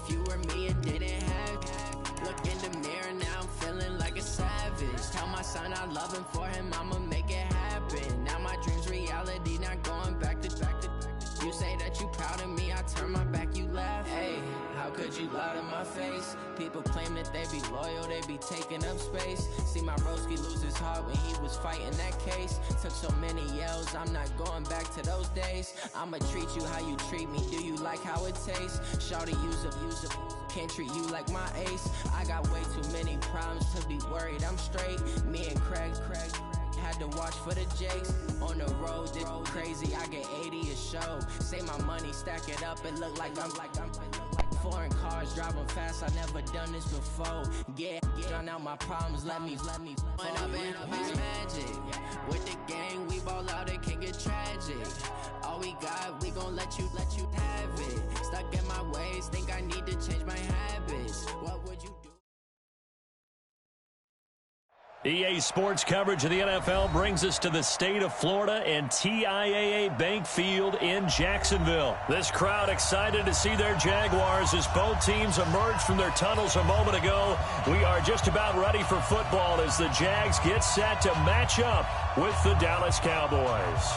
if you were me and didn't have you. Look in the mirror, now I'm feeling like a savage. Tell my son I love him, for him I'ma make it happen. Now my dream's reality, not going back to. You say that you proud of me, I turn my back, you laugh. Hey, how could you lie to my face? People claim that they be loyal, they be taking up space. See my broski lose his heart when he was fighting that case. Took so many yells, I'm not going back to those days. I'ma treat you how you treat me, do you like how it tastes? Shawty, use up, can't treat you like my ace. I got way too many problems to be worried, I'm straight. Me and Craig had to watch for the Jakes. On the road, this crazy, I get 80 a show. Say my money, stack it up, it look like I'm foreign cars, driving fast, I never done this before. Get drown out my problems, let me Went up in it's magic. With the gang, we ball out, it can get tragic. All we got, we gon' let you have it. Stuck in my ways, think I need to change my habits. What would you do? EA Sports coverage of the NFL brings us to the state of Florida and TIAA Bank Field in Jacksonville. This crowd excited to see their Jaguars as both teams emerged from their tunnels a moment ago. We are just about ready for football as the Jags get set to match up with the Dallas Cowboys.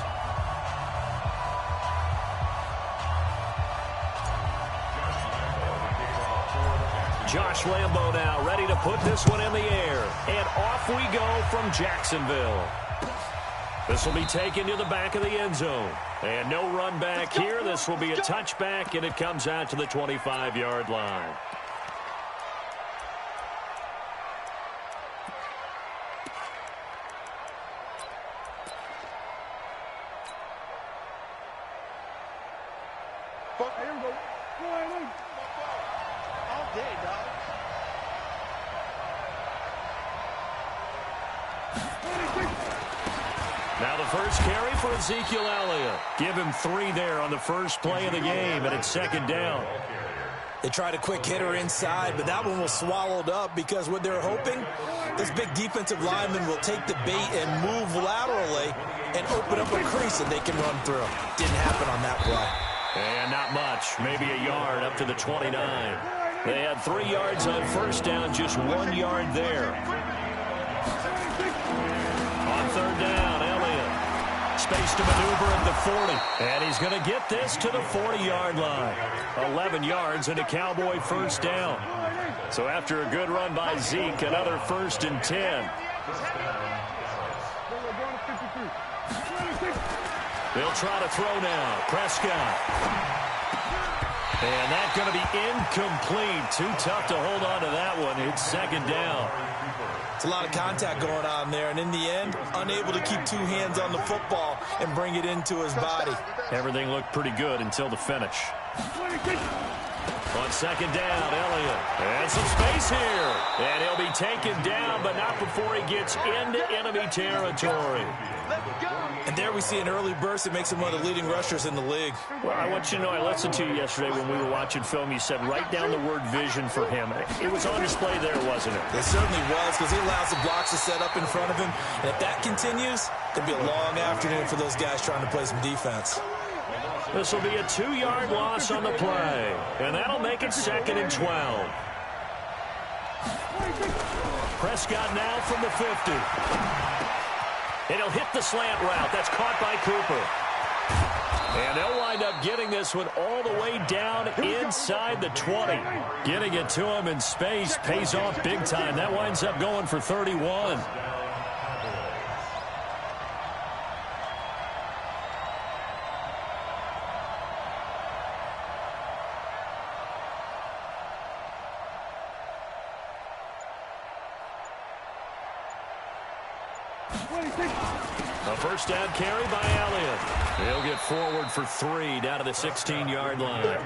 Josh Lambo now ready to put this one in the air. And off we go from Jacksonville. This will be taken to the back of the end zone. And no run back here. This will be a touchback, and it comes out to the 25-yard line. Now the first carry for Ezekiel Elliott. Give him 3 there on the first play of the game, and it's second down. They tried a quick hitter inside, but that one was swallowed up because what they're hoping, this big defensive lineman will take the bait and move laterally and open up a crease that they can run through. Didn't happen on that play. And not much, maybe a yard up to the 29. They had 3 yards on first down, just 1 yard there. On third down, Elliott. Space to maneuver at the 40. And he's going to get this to the 40-yard line. 11 yards and a Cowboy first down. So after a good run by Zeke, another 1st and 10. They'll try to throw now. Prescott. And that's going to be incomplete. Too tough to hold on to that one. It's second down. It's a lot of contact going on there, and in the end, unable to keep 2 hands on the football and bring it into his body. Everything looked pretty good until the finish. On second down, Elliott. And some space here. And he'll be taken down, but not before he gets into enemy territory. And there we see an early burst that makes him one of the leading rushers in the league. Well, I want you to know, I listened to you yesterday when we were watching film. You said write down the word vision for him. It was on display there, wasn't it? It certainly was, because he allows the blocks to set up in front of him. And if that continues, it'll be a long afternoon for those guys trying to play some defense. This will be a 2-yard loss on the play. And that'll make it 2nd and 12. Prescott now from the 50. And he'll hit the slant route. That's caught by Cooper. And they'll wind up getting this one all the way down inside the 20. Getting it to him in space pays off big time. That winds up going for 31. A first down carry by Elliott. He'll get forward for 3 down to the 16-yard line. Brings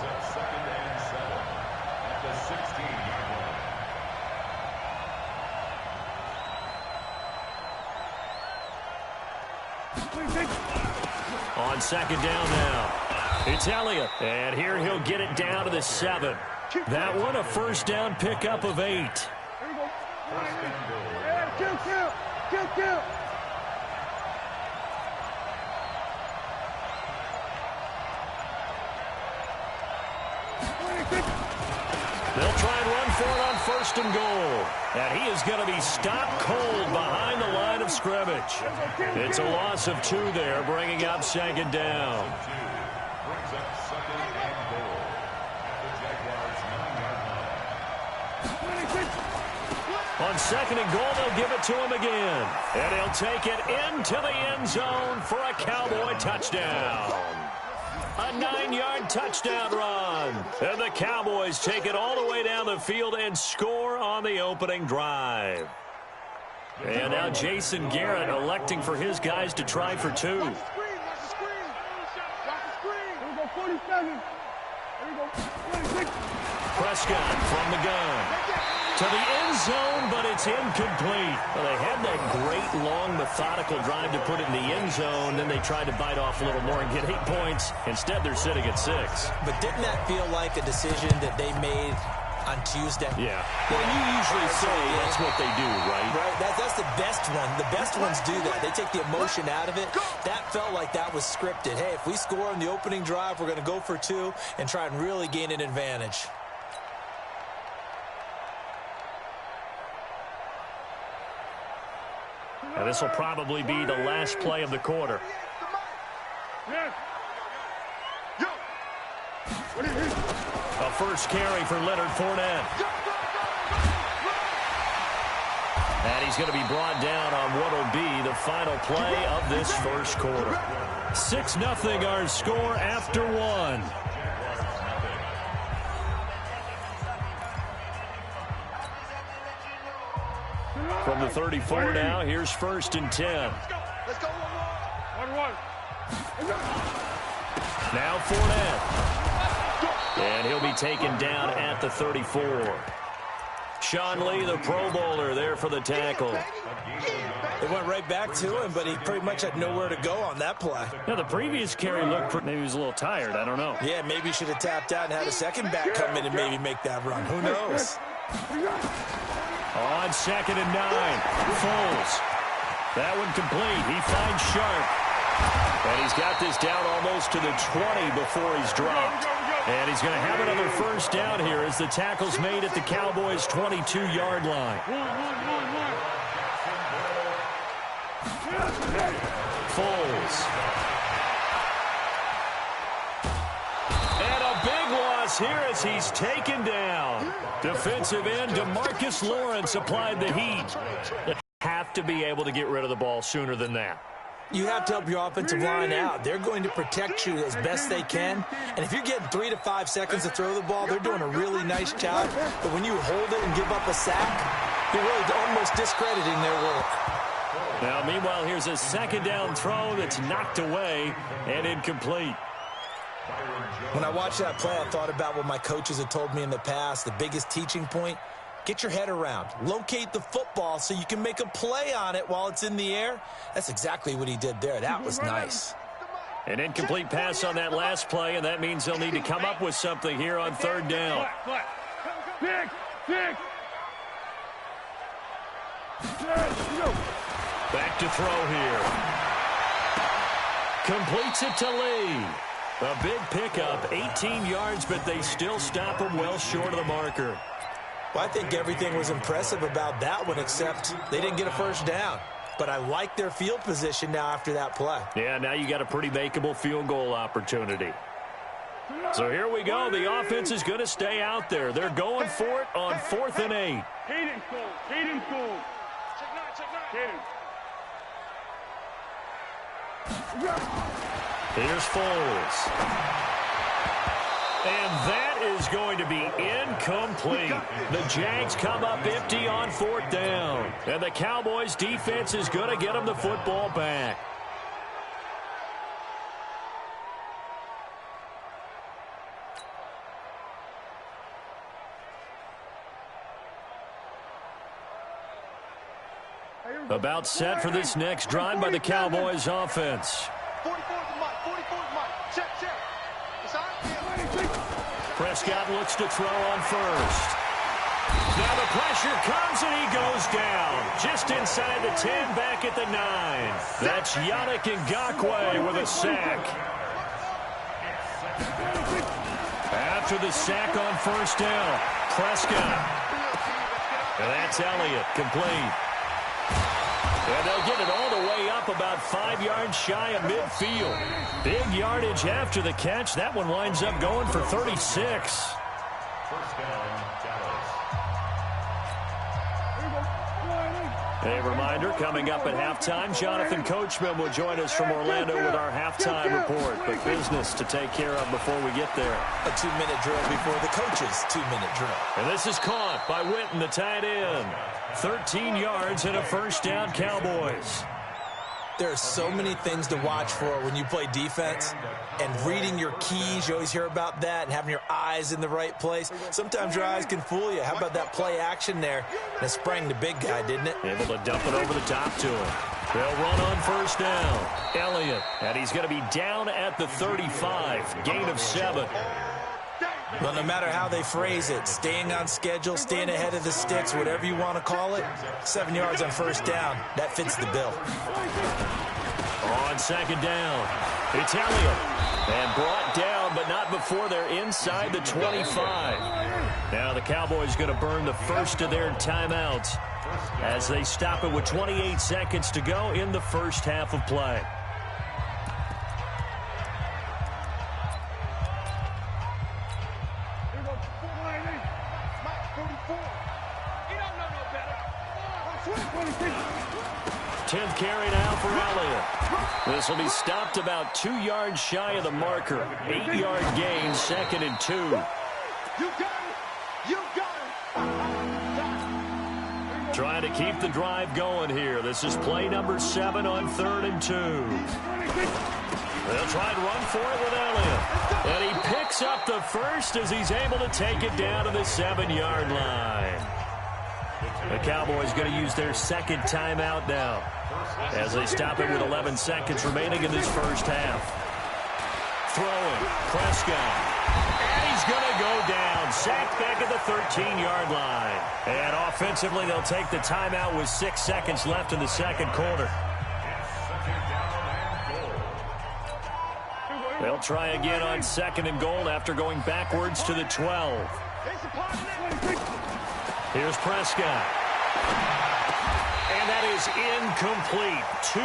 up 2nd and 7 at the 16-yard line. On second down now. It's Elliott, and here he'll get it down to the 7. That one a first down pickup of 8. first and goal. And he is going to be stopped cold behind the line of scrimmage. It's a loss of 2 there, bringing up second down. Brings up second and goal at the Jaguars' 9-yard line. On second and goal, they'll give it to him again. And he'll take it into the end zone for a Cowboy touchdown. A 9-yard touchdown run. And the Cowboys take it all the way down the field and score on the opening drive. And now Jason Garrett electing for his guys to try for 2. Watch the screen. Watch the screen. Watch the screen. Here we go, 47. Here we go, 26. Prescott from the gun. To the end zone, but it's incomplete. Well, they had that great, long, methodical drive to put it in the end zone. Then they tried to bite off a little more and get 8 points. Instead, they're sitting at 6. But didn't that feel like a decision that they made on Tuesday? Yeah. Well, you usually say that's what they do, right? Right. That's the best one. The best ones do that. They take the emotion out of it. That felt like that was scripted. Hey, if we score on the opening drive, we're going to go for 2 and try and really gain an advantage. Now, this will probably be the last play of the quarter. A first carry for Leonard Fournette. And he's going to be brought down on what will be the final play of this first quarter. 6-0 our score after 1. From the 34 now, here's 1st and 10. Let's go, 1-1. Now Fournette. And he'll be taken down at the 34. Sean Lee, the Pro Bowler, there for the tackle. They went right back to him, but he pretty much had nowhere to go on that play. Now, the previous carry looked maybe he was a little tired. I don't know. Yeah, maybe he should have tapped out and had a second back come in and maybe make that run. Who knows? On 2nd and 9, Foles. That one complete. He finds Sharp. And he's got this down almost to the 20 before he's dropped. And he's going to have another first down here as the tackle's made at the Cowboys' 22-yard line. Foles. And a big loss here as he's taken down. Defensive end DeMarcus Lawrence applied the heat. They have to be able to get rid of the ball sooner than that. You have to help your offensive line out. They're going to protect you as best they can. And if you're getting 3 to 5 seconds to throw the ball, they're doing a really nice job. But when you hold it and give up a sack, you're really almost discrediting their work. Now, meanwhile, here's a 2nd down throw that's knocked away and incomplete. When I watched that play, I thought about what my coaches had told me in the past. The biggest teaching point, get your head around. Locate the football so you can make a play on it while it's in the air. That's exactly what he did there. That was nice. An incomplete pass on that last play, and that means they'll need to come up with something here on 3rd down. Back to throw here. Completes it to Lee. A big pickup, 18 yards, but they still stop him well short of the marker. Well, I think everything was impressive about that one, except they didn't get a first down. But I like their field position now after that play. Yeah, now you got a pretty makeable field goal opportunity. So here we go. The offense is going to stay out there. They're going for it on 4th and 8. Caden Cole. Caden Cole. Check 9. Here's Foles. And that is going to be incomplete. The Jags come up empty on 4th down. And the Cowboys defense is going to get them the football back. About set for this next drive by the Cowboys offense. 44's Mike. 44's Mike. Check. Prescott looks to throw on 1st. Now the pressure comes and he goes down. Just inside the 10, back at the 9. That's Yannick Ngakoue with a sack. After the sack on 1st down, Prescott. And that's Elliott, complete. And they'll get it all the way up about 5 yards shy of midfield. Big yardage after the catch. That one winds up going for 36. First down, Dallas. A reminder, coming up at halftime, Jonathan Coachman will join us from Orlando with our halftime report. But business to take care of before we get there. A 2-minute drill before the coach's 2-minute drill. And this is caught by Witten, the tight end. 13 yards and a first down, Cowboys. There are so many things to watch for when you play defense. And reading your keys, you always hear about that, and having your eyes in the right place. Sometimes your eyes can fool you. How about that play action there? And it sprang the big guy, didn't it? Able to dump it over the top to him. They'll run on first down. Elliott, and he's going to be down at the 35. Gain of 7. Well, no matter how they phrase it, staying on schedule, staying ahead of the sticks, whatever you want to call it, 7 yards on first down, that fits the bill. On second down, it's Elliott. And brought down, but not before they're inside the 25. Now the Cowboys going to burn the first of their timeouts as they stop it with 28 seconds to go in the first half of play. Here goes 44. He don't know no better. 10th carry now for Elliott. This will be stopped about 2 yards shy of the marker. 8-yard gain, 2nd and 2. You got it. You got it. Trying to keep the drive going here. This is play number 7 on 3rd and 2. They'll try and run for it with Elliott. And he picks up the first as he's able to take it down to the 7-yard line. The Cowboys going to use their second timeout now as they stop it with 11 seconds remaining in this first half. Throwing, Prescott. And he's going to go down. Sacked back at the 13-yard line. And offensively, they'll take the timeout with 6 seconds left in the second quarter. They'll try again on 2nd and goal after going backwards to the 12. Here's Prescott. And that is incomplete. 2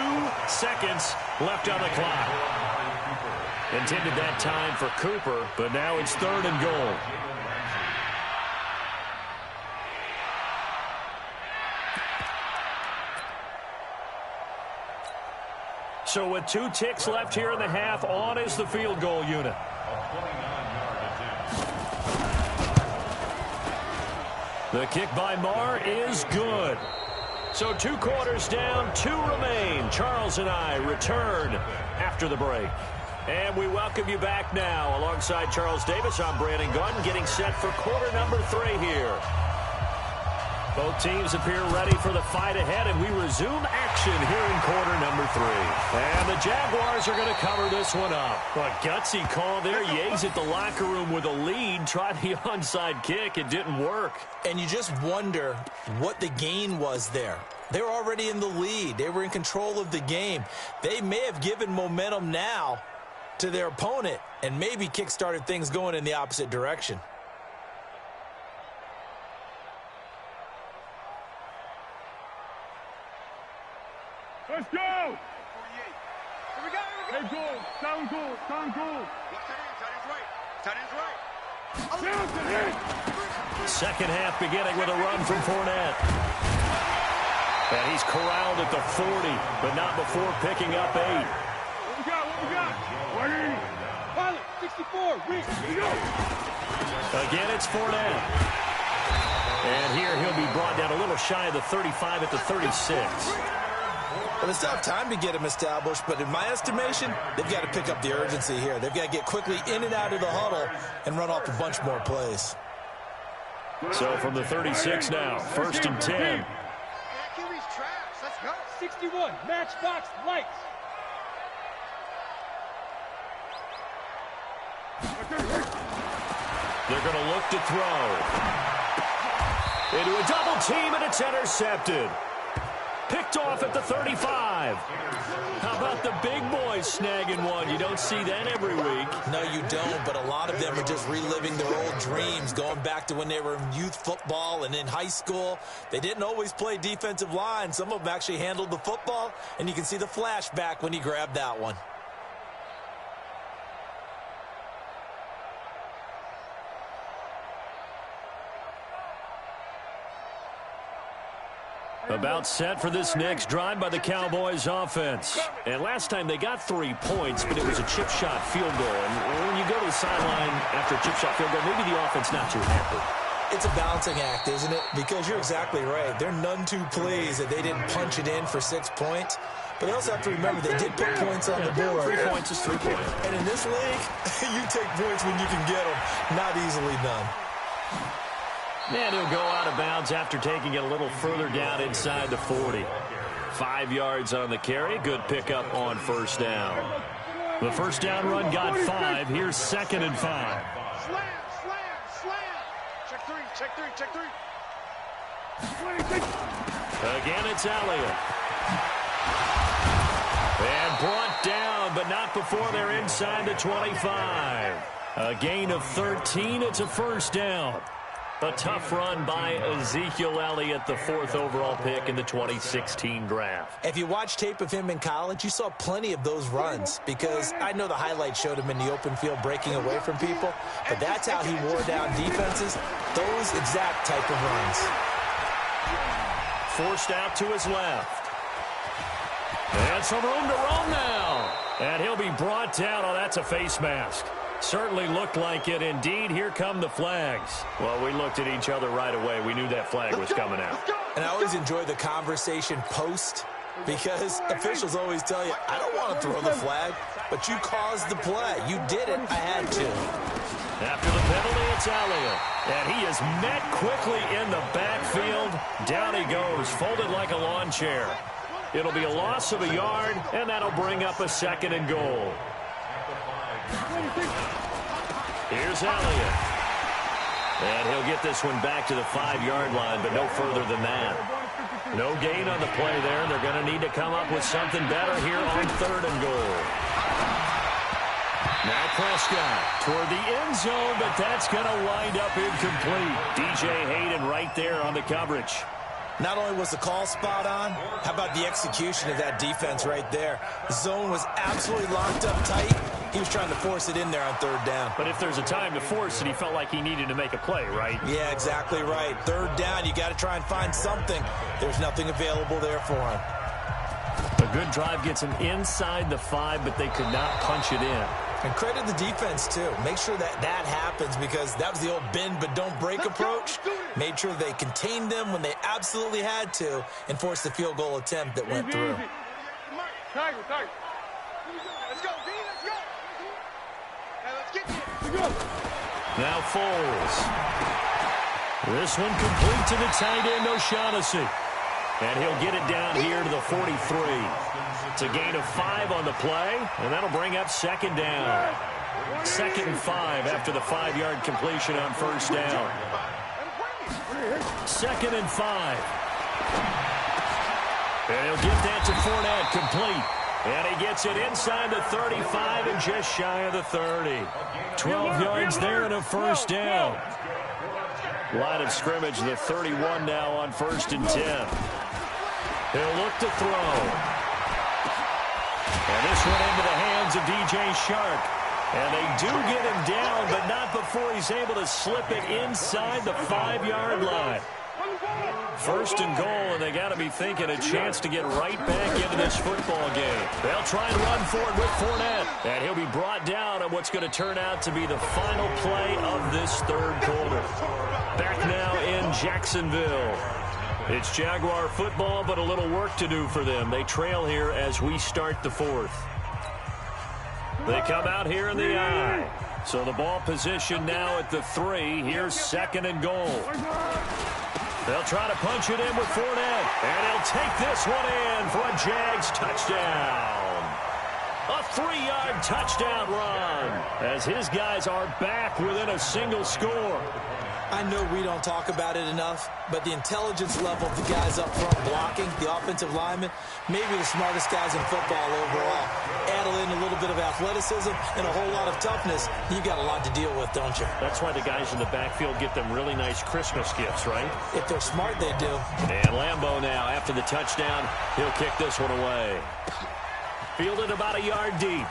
seconds left on the clock. Intended that time for Cooper, but now it's 3rd and goal. So with 2 ticks left here in the half, on is the field goal unit. The kick by Marr is good. So 2 quarters down, 2 remain. Charles and I return after the break. And we welcome you back now. Alongside Charles Davis, I'm Brandon Gunn, getting set for quarter number 3 here. Both teams appear ready for the fight ahead, and we resume action here in quarter number 3. And the Jaguars are going to cover this one up. A gutsy call there. Yates at the locker room with a lead. Tried the onside kick. It didn't work. And you just wonder what the gain was there. They were already in the lead. They were in control of the game. They may have given momentum now to their opponent and maybe kick-started things going in the opposite direction. Let's go! 48. Here we go, Hey, goal. Sound goal. Sound goal. Tight end's right. Second half beginning with a run from Fournette. And he's corralled at the 40, but not before picking up 8. What we got? 180. Pilot, 64. Reach. We go. Again, it's Fournette. And here he'll be brought down a little shy of the 35 at the 36. Well, they still have time to get him established, but in my estimation, they've got to pick up the urgency here. They've got to get quickly in and out of the huddle and run off a bunch more plays. So from the 36 now, 1st and 10. Let's go. 61. Matchbox lights. They're going to look to throw. Into a double team, and it's intercepted. Picked picked off at the 35. How about the big boys snagging one? You don't see that every week. No, you don't, but a lot of them are just reliving their old dreams, going back to when they were in youth football and in high school. They didn't always play defensive line. Some of them actually handled the football, and you can see the flashback when he grabbed that one. About set for this next drive by the Cowboys offense. And last time they got 3 points, but it was a chip shot field goal. And when you go to the sideline after a chip shot field goal, maybe the offense not too happy. It's a balancing act, isn't it? Because you're exactly right. They're none too pleased that they didn't punch it in for 6 points. But they also have to remember they did put points on the board. 3 points is 3 points. And in this league, you take points when you can get them. Not easily done. And he'll go out of bounds after taking it a little further down inside the 40. 5 yards on the carry. Good pickup on first down. The first down run got 5. Here's 2nd and 5. Slam, slam, slam. Check three, check three, check three. Again, it's Elliott. And brought down, but not before they're inside the 25. A gain of 13. It's a first down. A tough run by Ezekiel Elliott, the 4th overall pick in the 2016 draft. If you watch tape of him in college, you saw plenty of those runs because I know the highlights showed him in the open field breaking away from people, but that's how he wore down defenses, those exact type of runs. Forced out to his left. And some room to roam now. And he'll be brought down. Oh, that's a face mask. Certainly looked like it. Indeed, here come the flags. Well, we looked at each other right away. We knew that flag was coming out. And I always enjoy the conversation post because officials always tell you, I don't want to throw the flag, but you caused the play. You did it. I had to. After the penalty, it's Elliott. And he is met quickly in the backfield. Down he goes, folded like a lawn chair. It'll be a loss of a yard, and that'll bring up a 2nd and goal. Here's Elliott. And he'll get this one back to the 5-yard line, but no further than that. No gain on the play there. They're going to need to come up with something better here on 3rd and goal. Now Prescott toward the end zone, but that's going to wind up incomplete. DJ Hayden right there on the coverage. Not only was the call spot on, how about the execution of that defense right there? The zone was absolutely locked up tight. He was trying to force it in there on 3rd down. But if there's a time to force it, he felt like he needed to make a play, right? Yeah, exactly right. 3rd down, you got to try and find something. There's nothing available there for him. A good drive gets him inside the 5, but they could not punch it in. And credit the defense, too. Make sure that that happens because that was the old bend but don't break approach. Made sure they contained them when they absolutely had to and forced the field goal attempt that went through. Tiger. Let's go, D, let's go. Now let's get it. Now Foles. This one complete to the tight end, O'Shaughnessy. And he'll get it down here to the 43. It's a gain of 5 on the play, and that'll bring up 2nd down. 2nd and 5 after the 5-yard completion on first down. 2nd and 5. And he'll get that to Fournette, complete. And he gets it inside the 35 and just shy of the 30. 12 yards there and a first down. Line of scrimmage, the 31 now on 1st and 10. He'll look to throw. And this one into the hands of DJ Chark. And they do get him down, but not before he's able to slip it inside the 5-yard line. 1st and goal, and they got to be thinking a chance to get right back into this football game. They'll try and run for it with Fournette. And he'll be brought down at what's going to turn out to be the final play of this 3rd quarter. Back now in Jacksonville. It's Jaguar football, but a little work to do for them. They trail here as we start the 4th. They come out here in the I. So the ball position now at the 3. Here's 2nd and goal. They'll try to punch it in with Fournette. And he'll take this one in for a Jags touchdown. A 3-yard touchdown run as his guys are back within a single score. I know we don't talk about it enough, but the intelligence level of the guys up front blocking, the offensive linemen, maybe the smartest guys in football overall. Add in a little bit of athleticism and a whole lot of toughness, you got a lot to deal with, don't you? That's why the guys in the backfield get them really nice Christmas gifts, right? If they're smart, they do. And Lambeau now, after the touchdown, he'll kick this one away. Fielded about a yard deep.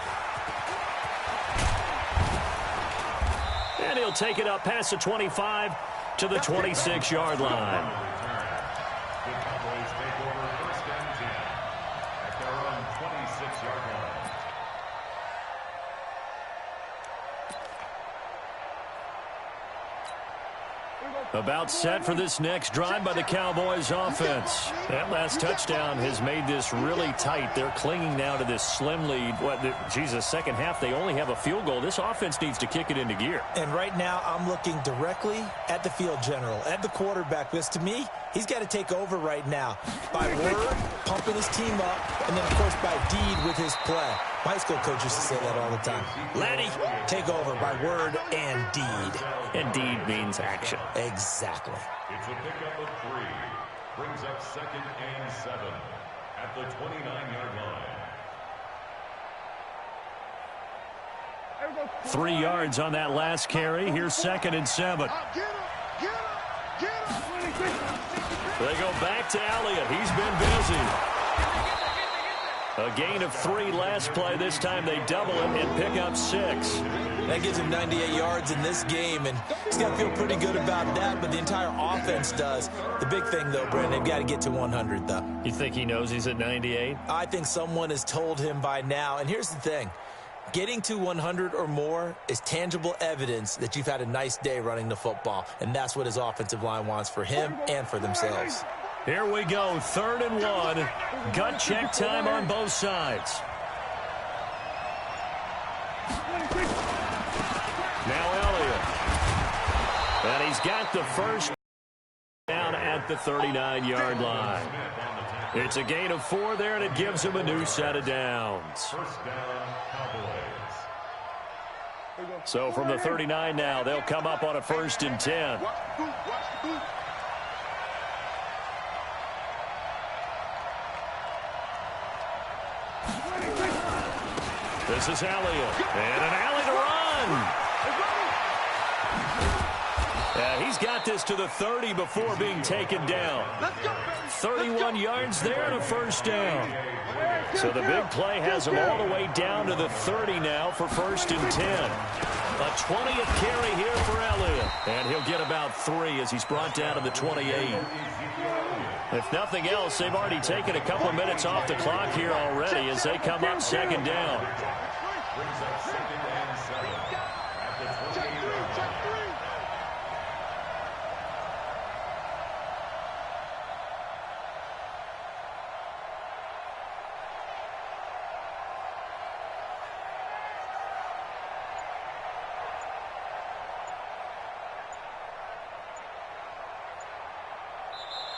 And he'll take it up past the 25 to the 26-yard line. The Cowboys take over 1st and 10 at their own 26-yard line. About set for this next drive by the Cowboys offense. That last touchdown has made this really tight. They're clinging now to this slim lead. Second half, they only have a field goal. This offense needs to kick it into gear. And right now, I'm looking directly at the field general, at the quarterback, because to me, he's got to take over right now. By word, pumping his team up, and then, of course, by deed with his play. My high school coach used to say that all the time. Laddie, take over by word and deed. And deed means action. Exactly. It's a pickup of 3. Brings up 2nd and 7 at the 29-yard line. 3 yards on that last carry. Here's 2nd and 7. They go back to Elliott. He's been busy. A gain of 3 last play. This time they double it and pick up 6. That gives him 98 yards in this game, and he's got to feel pretty good about that, but the entire offense does. The big thing, though, Brandon, they've got to get to 100, though. You think he knows he's at 98? I think someone has told him by now, and here's the thing. Getting to 100 or more is tangible evidence that you've had a nice day running the football, and that's what his offensive line wants for him and for themselves. Here we go, 3rd and 1. Gut check time on both sides. Now Elliott. And he's got the first down at the 39-yard line. It's a gain of 4 there, and it gives him a new set of downs. 1st down, Cowboys. So from the 39 now, they'll come up on a 1st and 10. This is Elliott, and an alley to run. Yeah, he's got this to the 30 before being taken down. 31 yards there and a 1st down. So the big play has him all the way down to the 30 now for 1st and 10. A 20th carry here for Elliott. And he'll get about 3 as he's brought down to the 28. If nothing else, they've already taken a couple of minutes off the clock here already as they come up 2nd down. Brings up 2nd and 7 at the 28-yard line.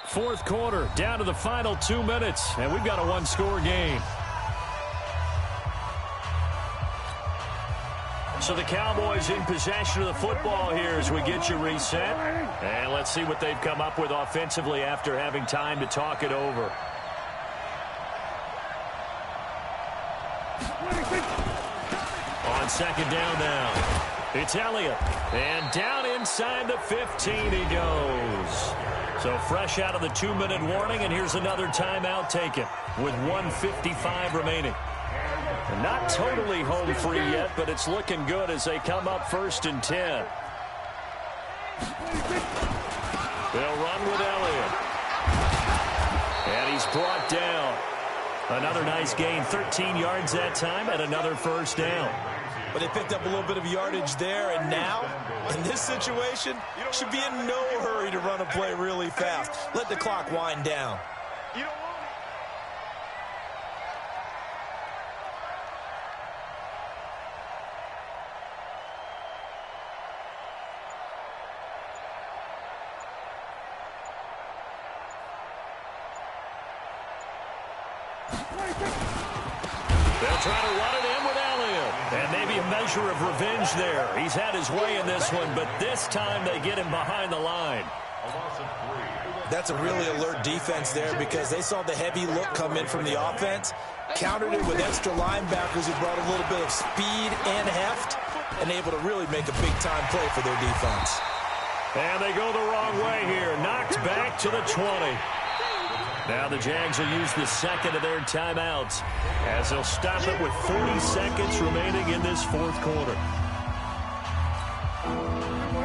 Fourth quarter, down to the final 2 minutes, and we've got a 1-score game. So the Cowboys in possession of the football here as we get you reset. And let's see what they've come up with offensively after having time to talk it over. On 2nd down now. It's Elliott. And down inside the 15 he goes. So fresh out of the 2-minute warning, and here's another timeout taken with 1:55 remaining. And not totally home free yet, but it's looking good as they come up 1st and 10. They'll run with Elliott. And he's brought down. Another nice gain, 13 yards that time, and another 1st down. But they picked up a little bit of yardage there, and now, in this situation, should be in no hurry to run a play really fast. Let the clock wind down. They'll try to run it in with Elliott. And maybe a measure of revenge there. He's had his way in this one, but this time they get him behind the line. That's a really alert defense there because they saw the heavy look come in from the offense, countered it with extra linebackers who brought a little bit of speed and heft, and able to really make a big-time play for their defense. And they go the wrong way here. Knocked back to the 20. Now the Jags will use the second of their timeouts as they'll stop it with 40 seconds remaining in this fourth quarter.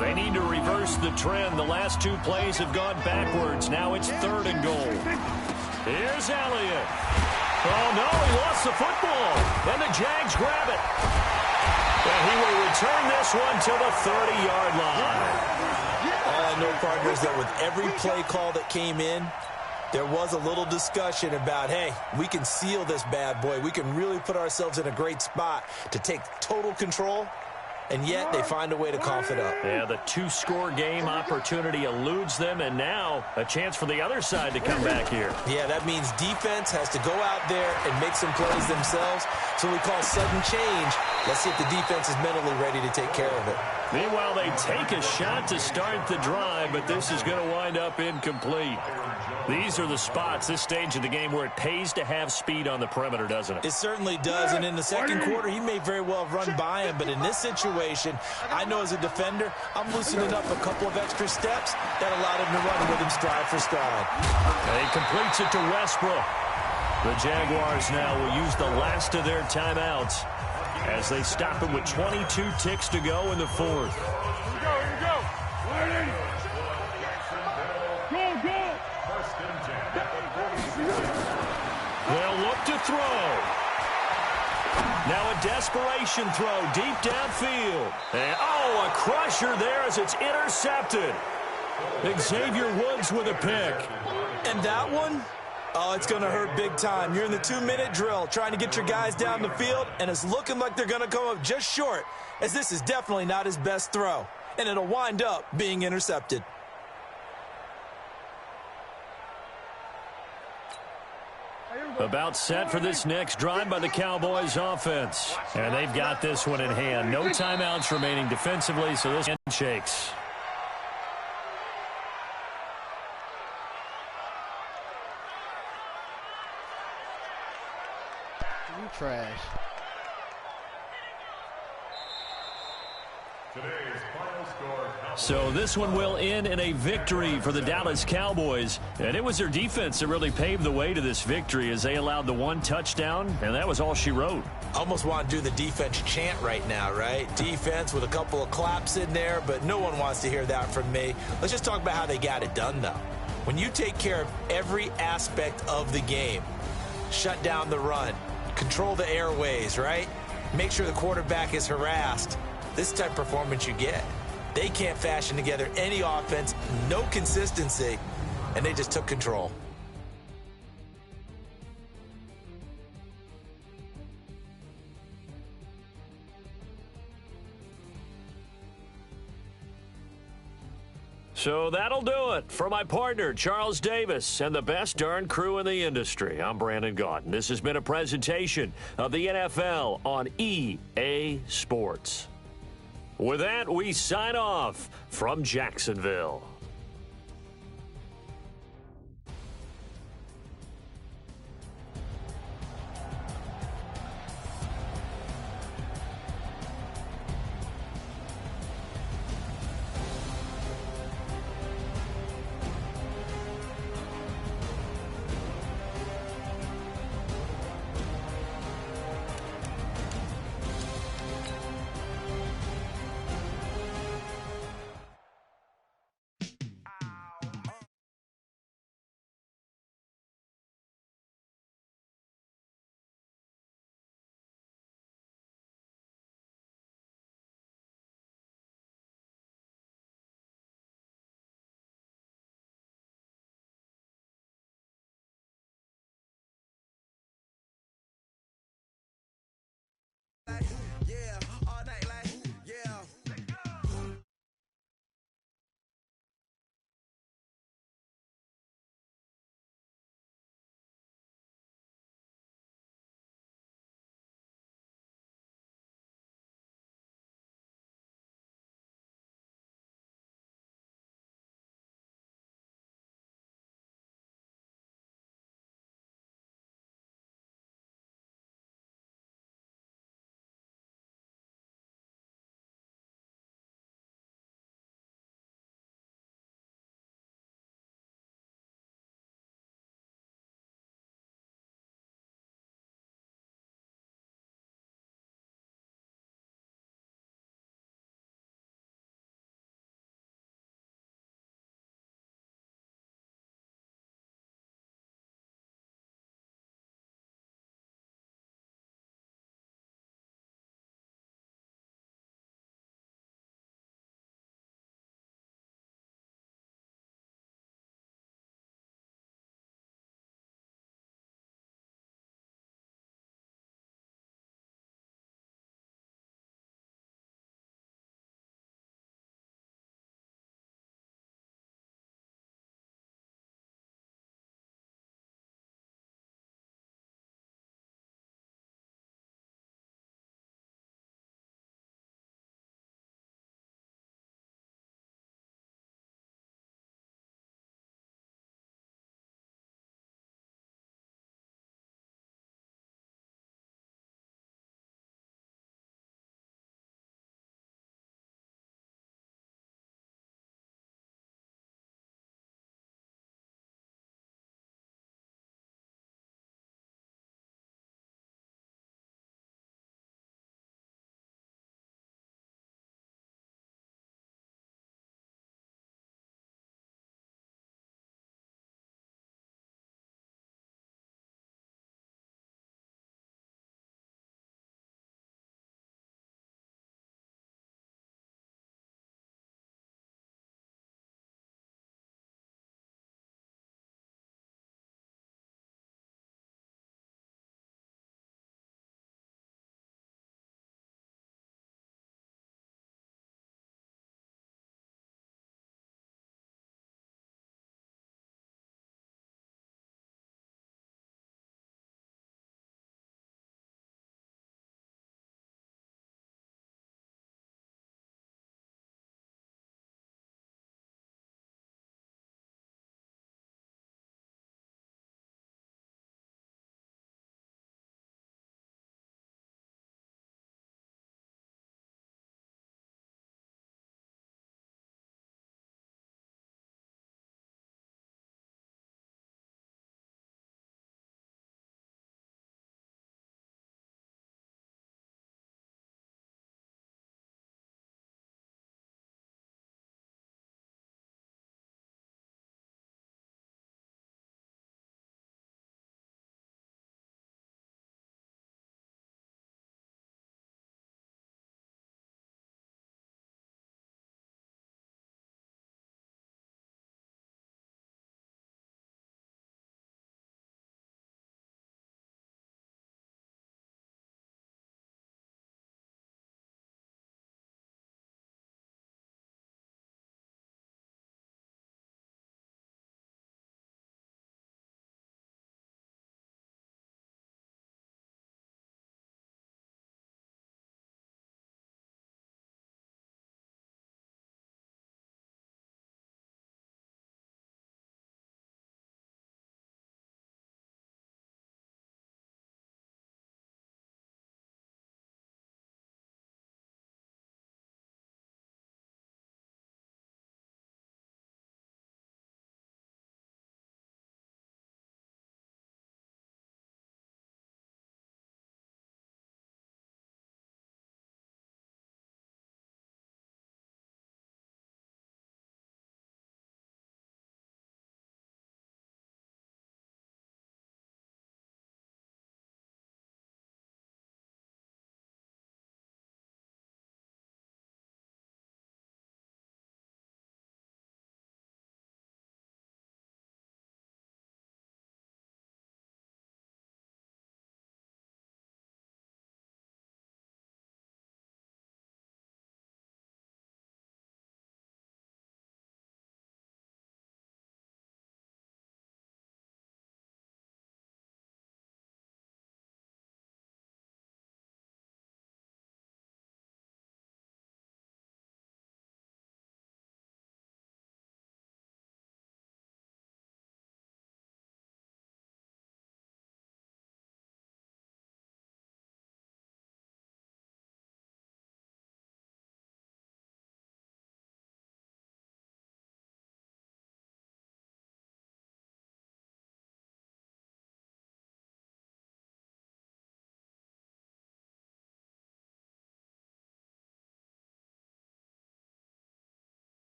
They need to reverse the trend. The last two plays have gone backwards. Now it's 3rd and goal. Here's Elliott. Oh, no, he lost the football. And the Jags grab it. And he will return this one to the 30-yard line. All I know, partner, is that with every play call that came in, there was a little discussion about, hey, we can seal this bad boy. We can really put ourselves in a great spot to take total control. And yet they find a way to cough it up. Yeah, the 2-score game opportunity eludes them, and now a chance for the other side to come back here. Yeah, that means defense has to go out there and make some plays themselves. So we call sudden change. Let's see if the defense is mentally ready to take care of it. Meanwhile, they take a shot to start the drive, but this is going to wind up incomplete. These are the spots, this stage of the game, where it pays to have speed on the perimeter, doesn't it? It certainly does, and in the second quarter, he may very well have run by him, but in this situation, I know as a defender, I'm loosening up a couple of extra steps that allowed him to run with him stride for stride. And he completes it to Westbrook. The Jaguars now will use the last of their timeouts as they stop him with 22 ticks to go in the fourth. Here we go. Go. They'll look to throw. Now a desperation throw deep downfield. And, a crusher there as it's intercepted. Xavier Woods with a pick. And that one? Oh, it's going to hurt big time. You're in the 2-minute drill trying to get your guys down the field, and it's looking like they're going to come up just short, as this is definitely not his best throw. And it'll wind up being intercepted. About set for this next drive by the Cowboys offense. And they've got this one in hand. No timeouts remaining defensively, so this handshakes. You trash. So this one will end in a victory for the Dallas Cowboys. And it was their defense that really paved the way to this victory as they allowed the one touchdown, and that was all she wrote. I almost want to do the defense chant right now, right? Defense with a couple of claps in there, but no one wants to hear that from me. Let's just talk about how they got it done, though. When you take care of every aspect of the game, shut down the run, control the airways, right? Make sure the quarterback is harassed. This type of performance you get. They can't fashion together any offense, no consistency, and they just took control. So that'll do it for my partner, Charles Davis, and the best darn crew in the industry. I'm Brandon Gaudin. This has been a presentation of the NFL on EA Sports. With that, we sign off from Jacksonville.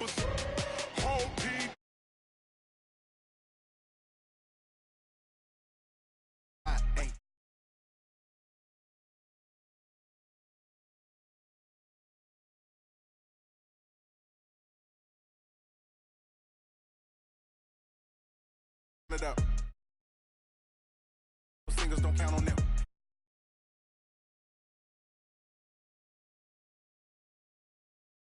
Whole team. It up. Singers don't count on them.